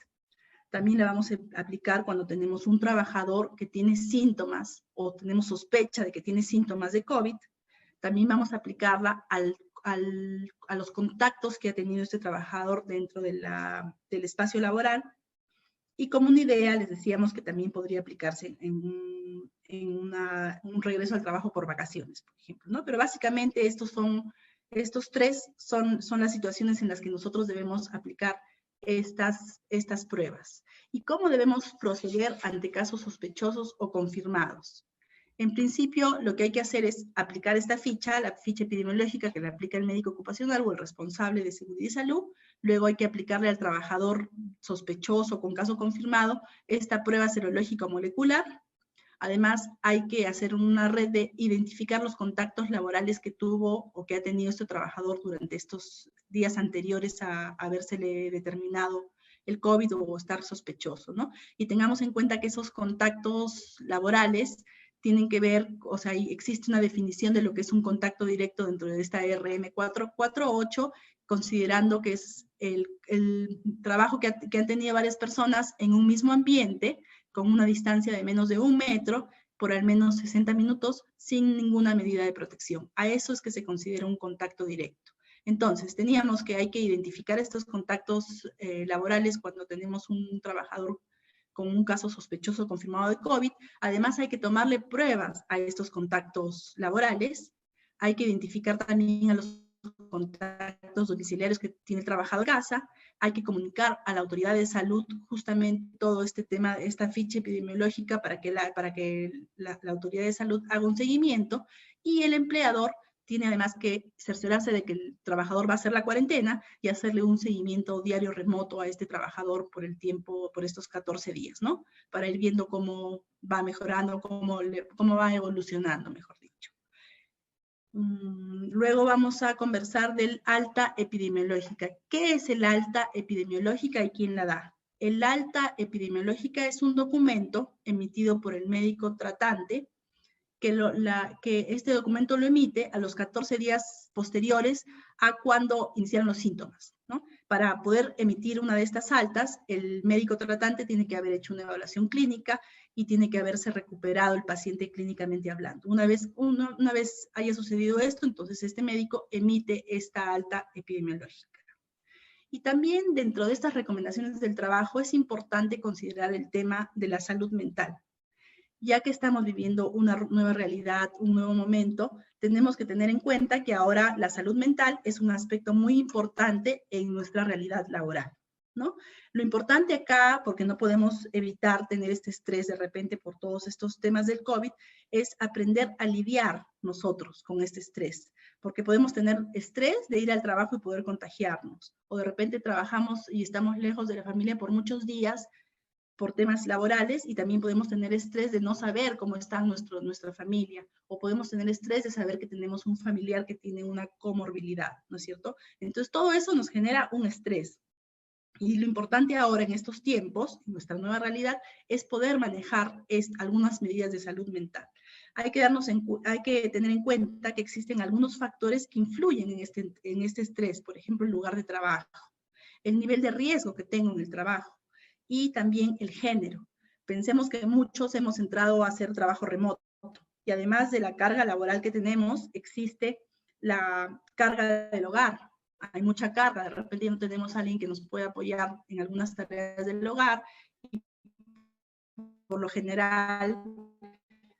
B: También la vamos a aplicar cuando tenemos un trabajador que tiene síntomas o tenemos sospecha de que tiene síntomas de COVID. También vamos a aplicarla a los contactos que ha tenido este trabajador dentro del espacio laboral. Y como una idea, les decíamos que también podría aplicarse en un regreso al trabajo por vacaciones, por ejemplo, ¿no? Pero básicamente estos tres son las situaciones en las que nosotros debemos aplicar estas pruebas. ¿Y cómo debemos proceder ante casos sospechosos o confirmados? En principio, lo que hay que hacer es aplicar esta ficha, la ficha epidemiológica que la aplica el médico ocupacional o el responsable de seguridad y salud. Luego hay que aplicarle al trabajador sospechoso con caso confirmado esta prueba serológica o molecular. Además, hay que hacer una red de identificar los contactos laborales que tuvo o que ha tenido este trabajador durante estos días anteriores a habérsele determinado el COVID o estar sospechoso, ¿no? Y tengamos en cuenta que esos contactos laborales tienen que ver, o sea, existe una definición de lo que es un contacto directo dentro de esta RM 448, considerando que es el trabajo que han tenido varias personas en un mismo ambiente, con una distancia de menos de 1 metro, por al menos 60 minutos, sin ninguna medida de protección. A eso es que se considera un contacto directo. Entonces, teníamos que hay que identificar estos contactos laborales cuando tenemos un trabajador con un caso sospechoso confirmado de COVID. Además, hay que tomarle pruebas a estos contactos laborales. Hay que identificar también a los contactos domiciliarios que tiene el trabajador en casa. Hay que comunicar a la autoridad de salud justamente todo este tema, esta ficha epidemiológica para que la autoridad de salud haga un seguimiento, y el empleador tiene además que cerciorarse de que el trabajador va a hacer la cuarentena y hacerle un seguimiento diario remoto a este trabajador por estos 14 días, ¿no? Para ir viendo cómo va mejorando, cómo va evolucionando, mejor dicho. Luego vamos a conversar del alta epidemiológica. ¿Qué es el alta epidemiológica y quién la da? El alta epidemiológica es un documento emitido por el médico tratante que este documento lo emite a los 14 días posteriores a cuando iniciaron los síntomas, ¿no? Para poder emitir una de estas altas, el médico tratante tiene que haber hecho una evaluación clínica y tiene que haberse recuperado el paciente clínicamente hablando. Una vez haya sucedido esto, entonces este médico emite esta alta epidemiológica. Y también dentro de estas recomendaciones del trabajo es importante considerar el tema de la salud mental. Ya que estamos viviendo una nueva realidad, un nuevo momento, tenemos que tener en cuenta que ahora la salud mental es un aspecto muy importante en nuestra realidad laboral, ¿no? Lo importante acá, porque no podemos evitar tener este estrés de repente por todos estos temas del COVID, es aprender a lidiar nosotros con este estrés, porque podemos tener estrés de ir al trabajo y poder contagiarnos, o de repente trabajamos y estamos lejos de la familia por muchos días, por temas laborales, y también podemos tener estrés de no saber cómo está nuestra familia, o podemos tener estrés de saber que tenemos un familiar que tiene una comorbilidad, ¿no es cierto? Entonces todo eso nos genera un estrés. Y lo importante ahora en estos tiempos, en nuestra nueva realidad, es poder manejar algunas medidas de salud mental. Hay que tener en cuenta que existen algunos factores que influyen en este estrés, por ejemplo, el lugar de trabajo, el nivel de riesgo que tengo en el trabajo, y también el género. Pensemos que muchos hemos entrado a hacer trabajo remoto, y además de la carga laboral que tenemos, existe la carga del hogar. Hay mucha carga, de repente no tenemos a alguien que nos pueda apoyar en algunas tareas del hogar, y por lo general,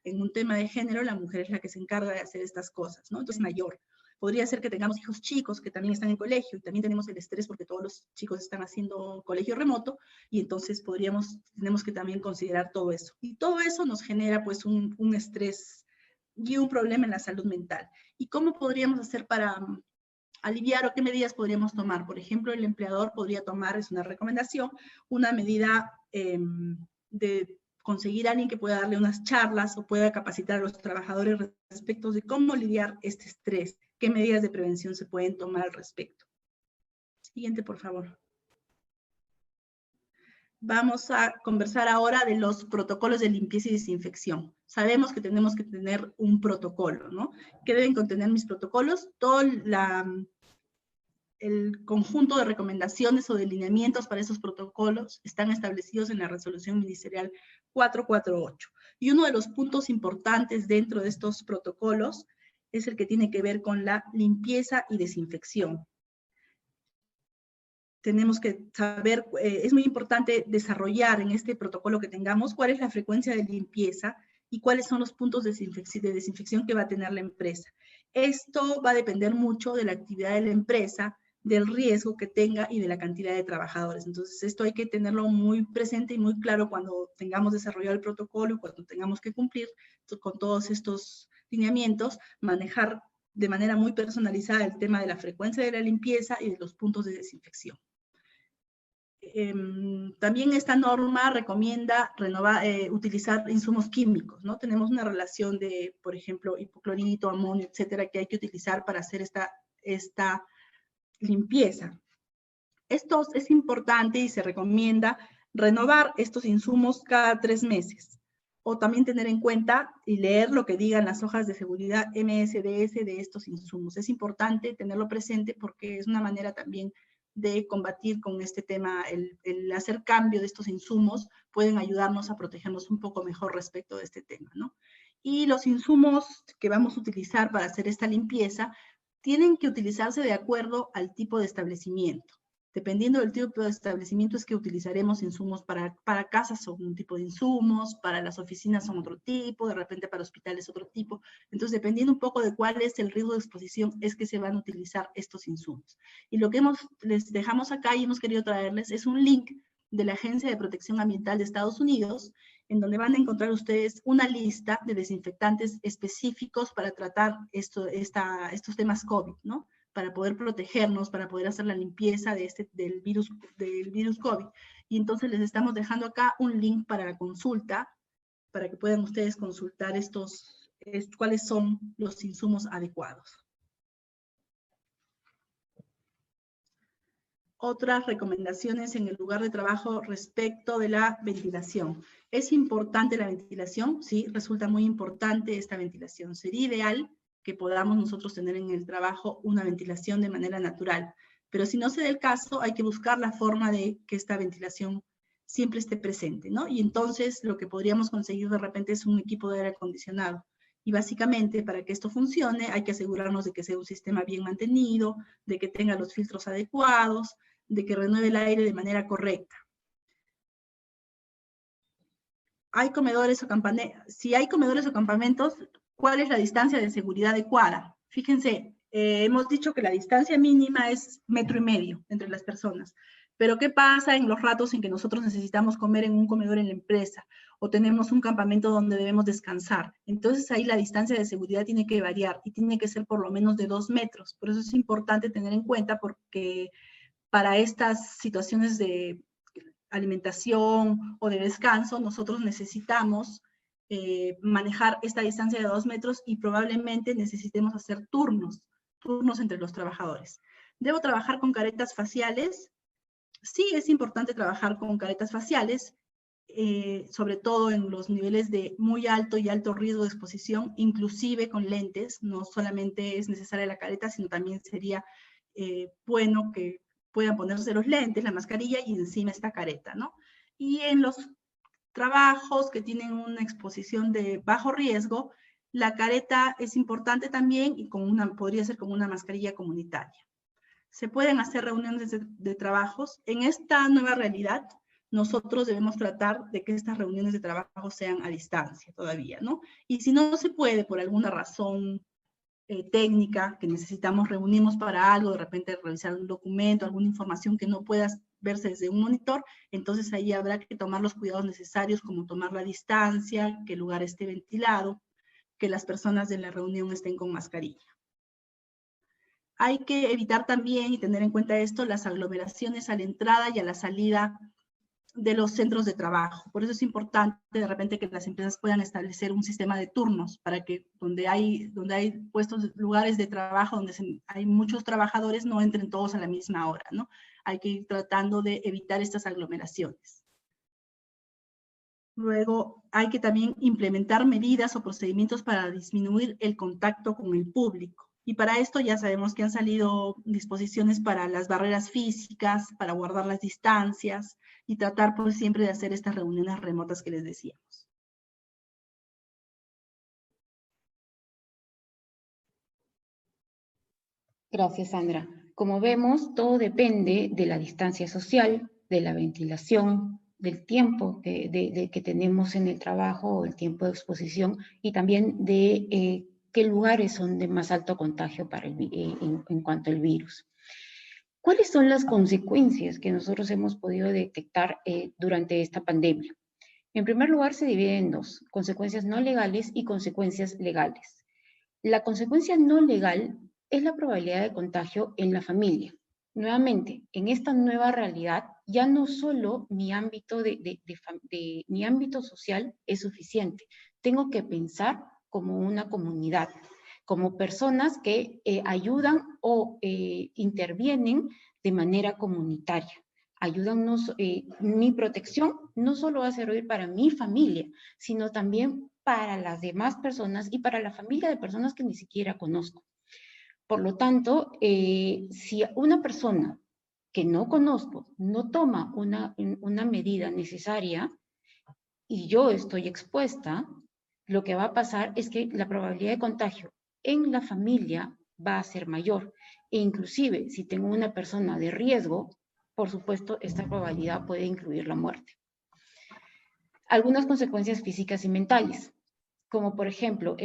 B: en un tema de género, la mujer es la que se encarga de hacer estas cosas, ¿no? Entonces, mayor. Podría ser que tengamos hijos chicos que también están en colegio, y también tenemos el estrés porque todos los chicos están haciendo colegio remoto, y entonces tenemos que también considerar todo eso. Y todo eso nos genera pues un estrés y un problema en la salud mental. ¿Y cómo podríamos hacer para aliviar, o qué medidas podríamos tomar? Por ejemplo, el empleador podría tomar, es una recomendación, una medida de conseguir a alguien que pueda darle unas charlas o pueda capacitar a los trabajadores respecto de cómo lidiar este estrés, qué medidas de prevención se pueden tomar al respecto. Siguiente, por favor. Vamos a conversar ahora de los protocolos de limpieza y desinfección. Sabemos que tenemos que tener un protocolo, ¿no? ¿Qué deben contener mis protocolos? Todo el conjunto de recomendaciones o de lineamientos para esos protocolos están establecidos en la resolución ministerial 448. Y uno de los puntos importantes dentro de estos protocolos es el que tiene que ver con la limpieza y desinfección. Tenemos que saber, es muy importante desarrollar en este protocolo que tengamos cuál es la frecuencia de limpieza y cuáles son los puntos de desinfección que va a tener la empresa. Esto va a depender mucho de la actividad de la empresa, del riesgo que tenga y de la cantidad de trabajadores. Entonces, esto hay que tenerlo muy presente y muy claro cuando tengamos desarrollado el protocolo, cuando tengamos que cumplir con todos estos lineamientos, manejar de manera muy personalizada el tema de la frecuencia de la limpieza y de los puntos de desinfección. También esta norma recomienda utilizar insumos químicos, ¿no? Tenemos una relación de, por ejemplo, hipoclorito, amonio, etcétera, que hay que utilizar para hacer esta limpieza. Esto es importante y se recomienda renovar estos insumos cada 3 meses. O también tener en cuenta y leer lo que digan las hojas de seguridad MSDS de estos insumos. Es importante tenerlo presente porque es una manera también de combatir con este tema, el hacer cambio de estos insumos pueden ayudarnos a protegernos un poco mejor respecto de este tema, ¿no? Y los insumos que vamos a utilizar para hacer esta limpieza tienen que utilizarse de acuerdo al tipo de establecimiento. Dependiendo del tipo de establecimiento es que utilizaremos insumos para casas son un tipo de insumos, para las oficinas son otro tipo, de repente para hospitales otro tipo. Entonces, dependiendo un poco de cuál es el riesgo de exposición, es que se van a utilizar estos insumos. Y lo que les dejamos acá y hemos querido traerles es un link de la Agencia de Protección Ambiental de Estados Unidos, en donde van a encontrar ustedes una lista de desinfectantes específicos para tratar estos temas COVID, ¿no? Para poder protegernos, para poder hacer la limpieza del virus COVID. Y entonces les estamos dejando acá un link para la consulta, para que puedan ustedes consultar cuáles son los insumos adecuados. otras recomendaciones en el lugar de trabajo respecto de la ventilación. ¿Es importante la ventilación? Sí, resulta muy importante esta ventilación. Sería ideal que podamos nosotros tener en el trabajo una ventilación de manera natural. Pero si no se da el caso, hay que buscar la forma de que esta ventilación siempre esté presente, ¿no? Y entonces lo que podríamos conseguir de repente es un equipo de aire acondicionado. Y básicamente para que esto funcione hay que asegurarnos de que sea un sistema bien mantenido, de que tenga los filtros adecuados, de que renueve el aire de manera correcta. ¿Hay comedores o campamentos? Si hay comedores o campamentos, ¿cuál es la distancia de seguridad adecuada? Fíjense, hemos dicho que la distancia mínima es 1,5 metros entre las personas. Pero ¿qué pasa en los ratos en que nosotros necesitamos comer en un comedor en la empresa o tenemos un campamento donde debemos descansar? Entonces ahí la distancia de seguridad tiene que variar y tiene que ser por lo menos de 2 metros. Por eso es importante tener en cuenta porque para estas situaciones de alimentación o de descanso, nosotros necesitamos manejar esta distancia de 2 metros y probablemente necesitemos hacer turnos entre los trabajadores. ¿Debo trabajar con caretas faciales? Sí, es importante trabajar con caretas faciales, sobre todo en los niveles de muy alto y alto riesgo de exposición, inclusive con lentes. No solamente es necesaria la careta, sino también sería bueno que puedan ponerse los lentes, la mascarilla y encima esta careta, ¿no? Y en los trabajos que tienen una exposición de bajo riesgo, la careta es importante también y podría ser como una mascarilla comunitaria. Se pueden hacer reuniones de trabajos. En esta nueva realidad, nosotros debemos tratar de que estas reuniones de trabajo sean a distancia todavía, ¿no? Y si no se puede por alguna razón técnica, que necesitamos reunirnos para algo, de repente revisar un documento, alguna información que no pueda verse desde un monitor, entonces ahí habrá que tomar los cuidados necesarios, como tomar la distancia, que el lugar esté ventilado, que las personas de la reunión estén con mascarilla. Hay que evitar también y tener en cuenta esto, las aglomeraciones a la entrada y a la salida de los centros de trabajo. Por eso es importante de repente que las empresas puedan establecer un sistema de turnos para que donde hay puestos, lugares de trabajo donde hay muchos trabajadores, no entren todos a la misma hora, ¿no? Hay que ir tratando de evitar estas aglomeraciones. Luego, hay que también implementar medidas o procedimientos para disminuir el contacto con el público. Y para esto ya sabemos que han salido disposiciones para las barreras físicas, para guardar las distancias y tratar pues siempre de hacer estas reuniones remotas que les decíamos.
A: Gracias, Sandra. Como vemos, todo depende de la distancia social, de la ventilación, del tiempo que tenemos en el trabajo o el tiempo de exposición y también de qué lugares son de más alto contagio en cuanto al virus. ¿Cuáles son las consecuencias que nosotros hemos podido detectar durante esta pandemia? En primer lugar, se divide en dos, consecuencias no legales y consecuencias legales. La consecuencia no legal es la probabilidad de contagio en la familia. Nuevamente, en esta nueva realidad, ya no solo mi ámbito, mi ámbito social es suficiente. Tengo que pensar como una comunidad, como personas que ayudan o intervienen de manera comunitaria. Ayúdanos, mi protección no solo va a servir para mi familia, sino también para las demás personas y para la familia de personas que ni siquiera conozco. Por lo tanto, si una persona que no conozco no toma una medida necesaria y yo estoy expuesta, lo que va a pasar es que la probabilidad de contagio en la familia va a ser mayor. E inclusive, si tengo una persona de riesgo, por supuesto, esta probabilidad puede incluir la muerte. Algunas consecuencias físicas y mentales, como por ejemplo,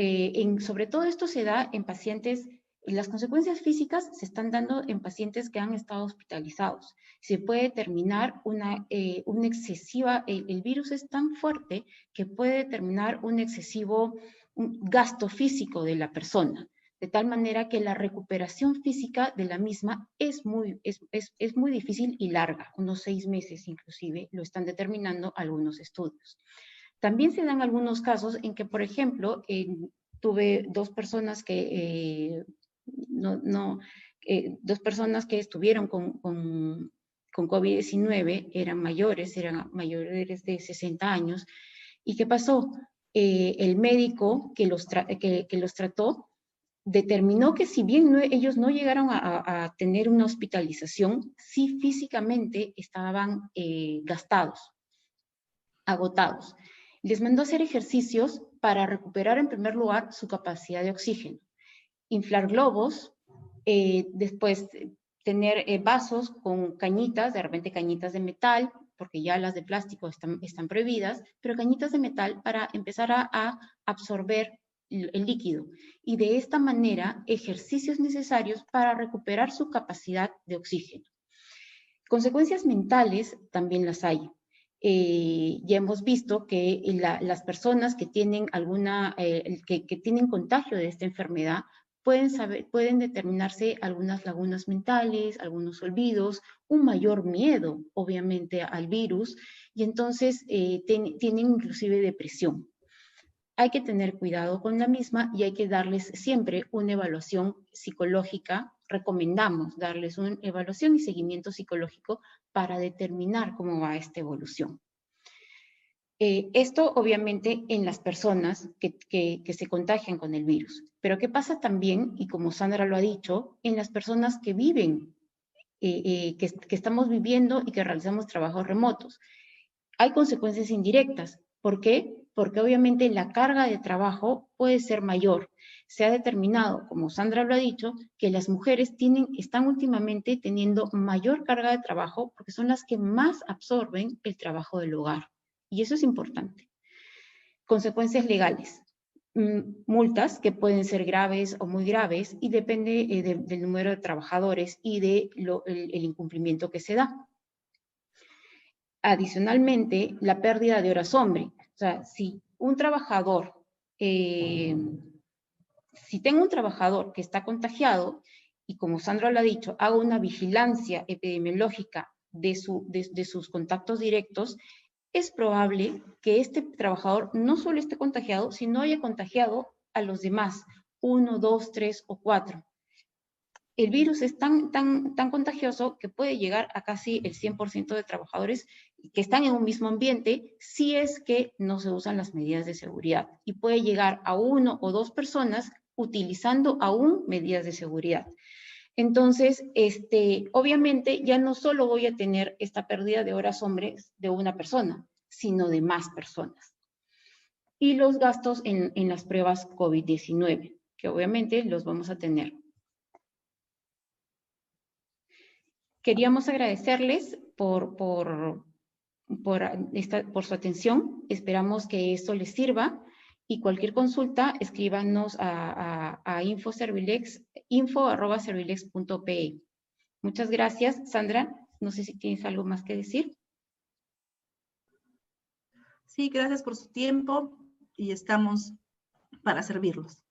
A: sobre todo esto se da en pacientes, las consecuencias físicas se están dando en pacientes que han estado hospitalizados. Se puede determinar una excesiva, el virus es tan fuerte que puede determinar un excesivo gasto físico de la persona, de tal manera que la recuperación física de la misma es muy difícil y larga, unos 6 meses inclusive, lo están determinando algunos estudios. También se dan algunos casos en que, por ejemplo, tuve dos personas que estuvieron con con COVID-19 eran mayores de 60 años. ¿Y qué pasó? El médico que los trató determinó que si bien ellos no llegaron a tener una hospitalización, sí físicamente estaban gastados, agotados. Les mandó a hacer ejercicios para recuperar en primer lugar su capacidad de oxígeno. Inflar globos, después tener vasos con cañitas, de repente cañitas de metal, porque ya las de plástico están prohibidas, pero cañitas de metal para empezar a absorber el líquido. Y de esta manera, ejercicios necesarios para recuperar su capacidad de oxígeno. Consecuencias mentales también las hay. Ya hemos visto que las personas que tienen que tienen contagio de esta enfermedad pueden determinarse algunas lagunas mentales, algunos olvidos, un mayor miedo, obviamente, al virus, y entonces tienen inclusive depresión. Hay que tener cuidado con la misma y hay que darles siempre una evaluación psicológica. Recomendamos darles una evaluación y seguimiento psicológico para determinar cómo va esta evolución. Esto obviamente en las personas que se contagian con el virus. Pero ¿qué pasa también, y como Sandra lo ha dicho, en las personas que viven, que estamos viviendo y que realizamos trabajos remotos? Hay consecuencias indirectas. ¿Por qué? Porque obviamente la carga de trabajo puede ser mayor. Se ha determinado, como Sandra lo ha dicho, que las mujeres están últimamente teniendo mayor carga de trabajo porque son las que más absorben el trabajo del hogar. Y eso es importante. Consecuencias legales. Multas que pueden ser graves o muy graves y depende del número de trabajadores y del incumplimiento que se da. Adicionalmente, la pérdida de horas hombre. O sea, si un trabajador, si tengo un trabajador que está contagiado y como Sandra lo ha dicho, hago una vigilancia epidemiológica de sus contactos directos, es probable que este trabajador no solo esté contagiado, sino haya contagiado a los demás, 1, 2, 3 o 4. El virus es tan contagioso que puede llegar a casi el 100% de trabajadores que están en un mismo ambiente si es que no se usan las medidas de seguridad. Y puede llegar a 1 o 2 personas utilizando aún medidas de seguridad. Entonces, obviamente ya no solo voy a tener esta pérdida de horas hombres de una persona, sino de más personas. Y los gastos en las pruebas COVID-19, que obviamente los vamos a tener. Queríamos agradecerles por su atención. Esperamos que esto les sirva. Y cualquier consulta, escríbanos a info@servilex.pe. Muchas gracias. Sandra, no sé si tienes algo más que decir.
B: Sí, gracias por su tiempo y estamos para servirlos.